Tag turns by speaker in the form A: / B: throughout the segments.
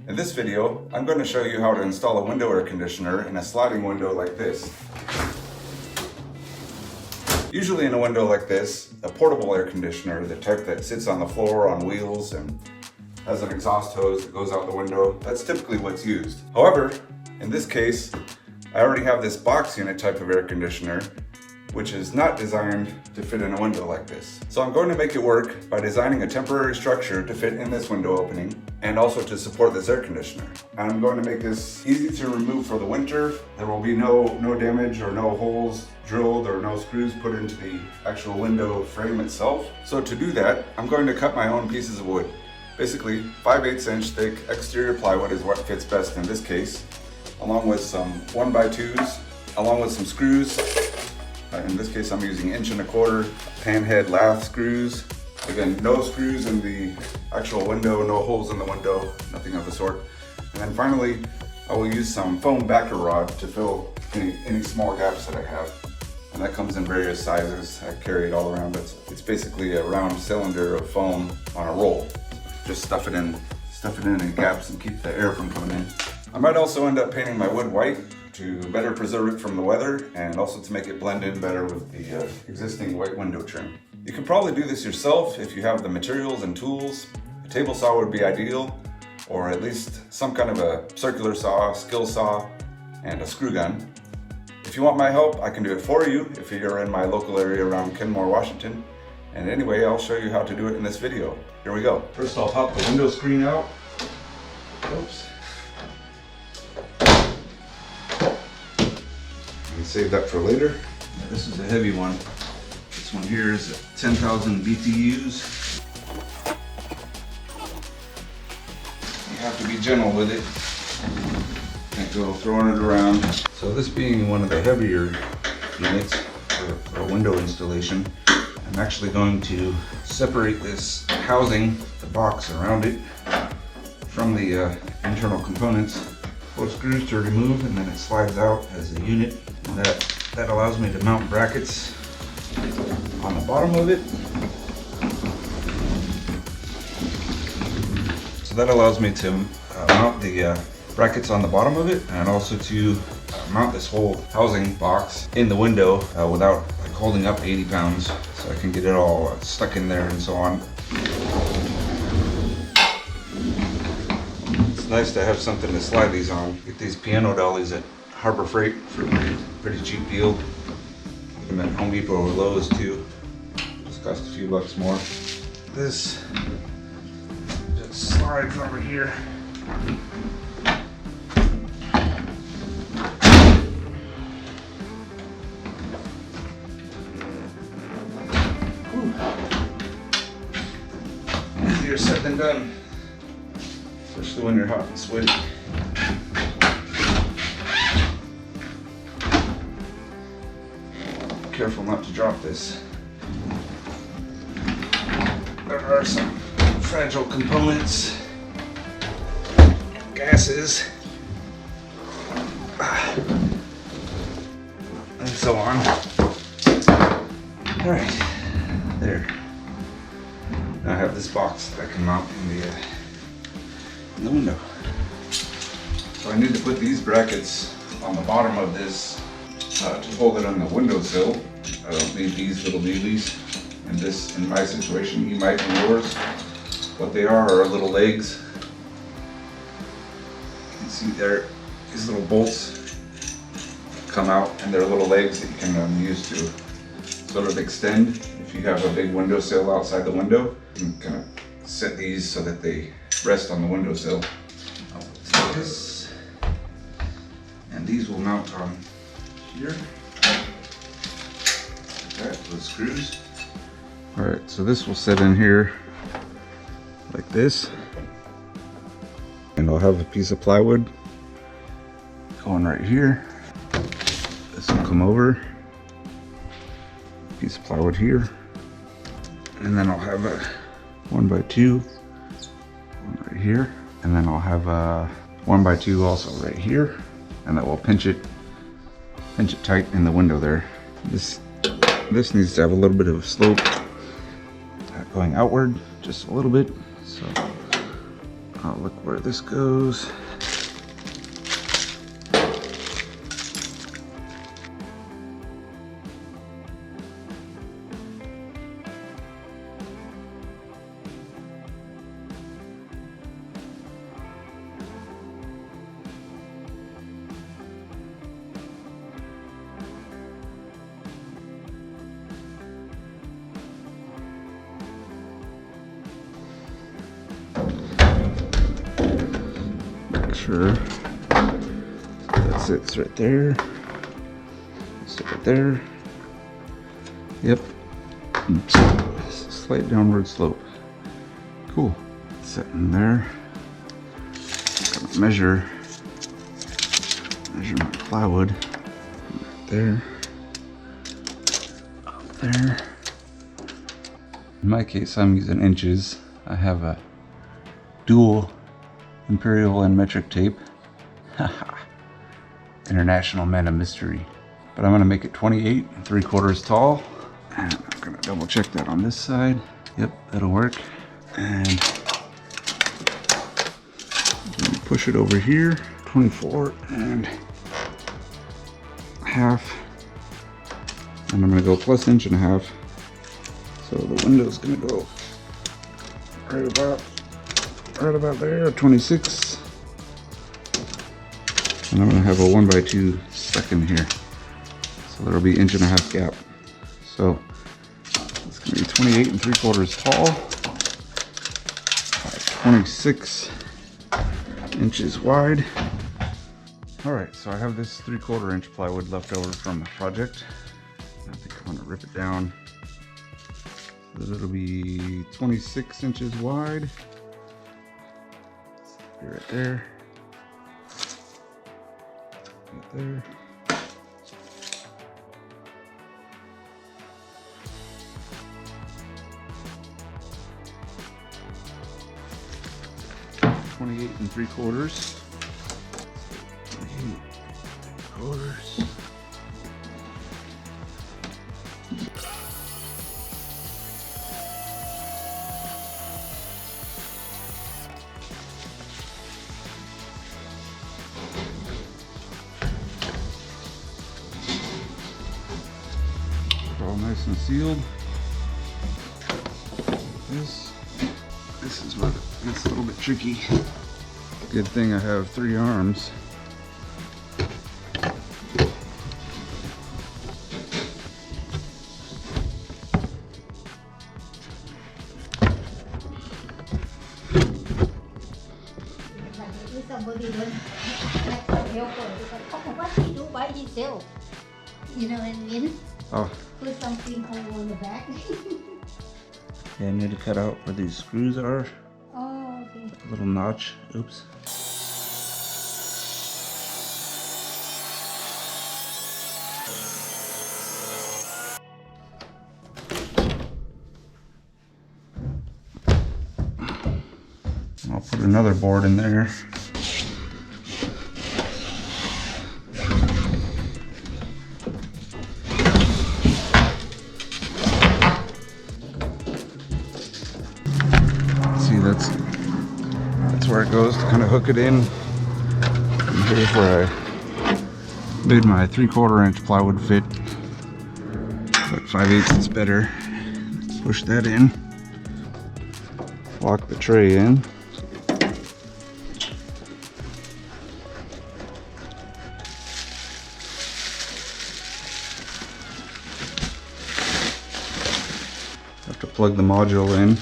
A: In this video, I'm going to show you how to install a window air conditioner in a sliding window like this. Usually in a window like this, a portable air conditioner, the type that sits on the floor on wheels and has an exhaust hose that goes out the window, that's typically what's used. However, in this case, I already have this box unit type of air conditioner, which is not designed to fit in a window like this. So I'm going to make it work by designing a temporary structure to fit in this window opening and also to support this air conditioner. I'm going to make this easy to remove for the winter. There will be no damage or no holes drilled or no screws put into the actual window frame itself. So to do that, I'm going to cut my own pieces of wood. Basically, 5/8 inch thick exterior plywood is what fits best in this case, along with some 1x2s, along with some screws. In this case, I'm using 1.25 inch panhead lath screws. Again, no screws in the actual window, no holes in the window, nothing of the sort. And then finally, I will use some foam backer rod to fill any small gaps that I have. And that comes in various sizes. I carry it all around. It's basically a round cylinder of foam on a roll. Just stuff it in any gaps and keep the air from coming in. I might also end up painting my wood white to better preserve it from the weather and also to make it blend in better with the existing white window trim. You can probably do this yourself if you have the materials and tools. A table saw would be ideal, or at least some kind of a circular saw, skill saw, and a screw gun. If you want my help, I can do it for you if you're in my local area around Kenmore, Washington. And anyway, I'll show you how to do it in this video. Here we go. First I'll pop the window screen out. Oops. Save that for later. This is a heavy one. This one here is 10,000 BTUs. You have to be gentle with it. Can't go throwing it around. So this being one of the heavier units for a window installation, I'm actually going to separate this housing, the box around it, from the internal components. 4 screws to remove, and then it slides out as a unit. And that allows me to mount brackets on the bottom of it. So that allows me to mount the brackets on the bottom of it, and also to mount this whole housing box in the window without like holding up 80 pounds. So I can get it all stuck in there and so on. It's nice to have something to slide these on. Get these piano dollies at Harbor Freight for a pretty cheap deal. Get them at Home Depot or Lowe's too. Just cost a few bucks more. This just slides over here. Easier said than done, especially when you're hot and sweaty. Careful not to drop this. There are some fragile components, gases, and so on. All right, there. Now I have this box that I can mount in the window. So I need to put these brackets on the bottom of this to hold it on the windowsill. I don't need these little dealies. In my situation, you might in yours. What they are little legs. You can see there, these little bolts come out, and they're little legs that you can use to sort of extend. If you have a big windowsill outside the window, you can kind of set these so that they rest on the windowsill. I'll take this, and these will mount on here. Like that, with screws. Alright, so this will sit in here like this. And I'll have a piece of plywood going right here. This will come over. Piece of plywood here. And then I'll have a 1x2 one right here. And then I'll have a 1x2 also right here. And that will pinch it tight in the window there. This needs to have a little bit of slope going outward, just a little bit. So Oh, look where this goes. Sure. So that sits right there. Sit right there. Yep. Slight downward slope. Cool. Sitting there. Gonna measure my plywood. Right there. Up there. In my case, I'm using inches. I have a dual imperial and metric tape. International man of mystery. But I'm gonna make it 28 3/4 tall. And I'm gonna double check that on this side. Yep, that'll work. And push it over here, 24 and half. And I'm gonna go plus inch and a half. So the window's gonna go right about there, 26. And I'm gonna have a 1x2 second here. So there'll be inch and a half gap. So it's gonna be 28 3/4 tall, 26 inches wide. All right, so I have this 3/4 inch plywood left over from the project. I think I'm gonna rip it down. So that it'll be 26 inches wide. Be right there. Right there. $28 3/4. 28 3/4. All nice and sealed. This is where it's a little bit tricky. Good thing I have 3 arms.
B: You know what I mean?
A: Oh.
B: Put something on the back.
A: Yeah, I need to cut out where these screws are.
B: Oh, okay.
A: A little notch. Oops. I'll put another board in there. See, that's where it goes to kind of hook it in. And here's where I made my 3/4 inch plywood fit. But 5/8 is better. Push that in. Lock the tray in. Have to plug the module in.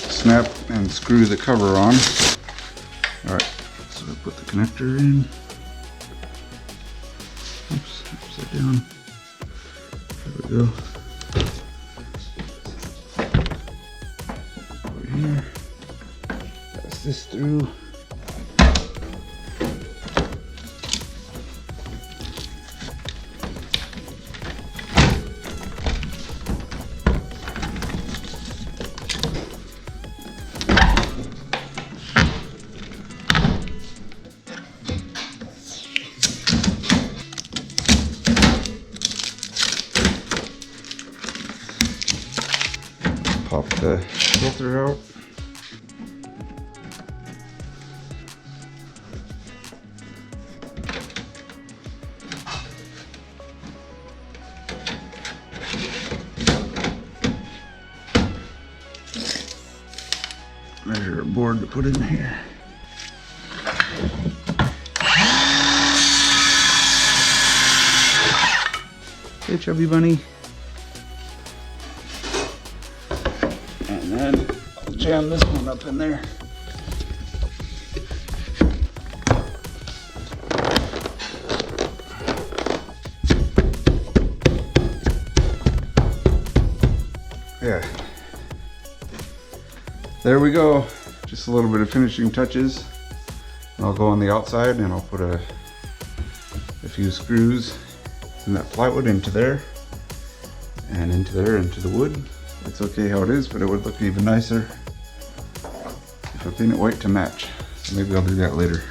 A: Snap and screw the cover on. Alright, so I put the connector in. Oops, upside down. There we go. Over here. Pass this through. Pop the filter out. there a board to put in here? Hey, chubby bunny. And then I'll jam this one up in there. Yeah. There we go. Just a little bit of finishing touches. I'll go on the outside and I'll put a few screws in that plywood into there and into there into the wood. It's okay how it is, but it would look even nicer if I paint it white to match. So maybe I'll do that later.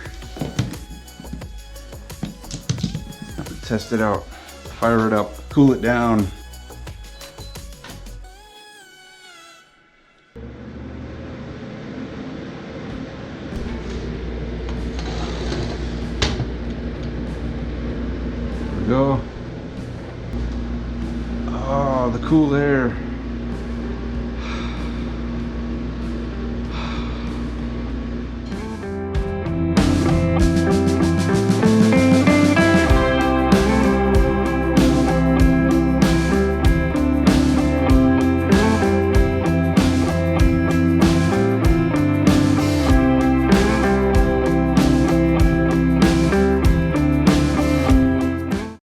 A: Test it out, fire it up, cool it down. There we go. Oh, the cool air.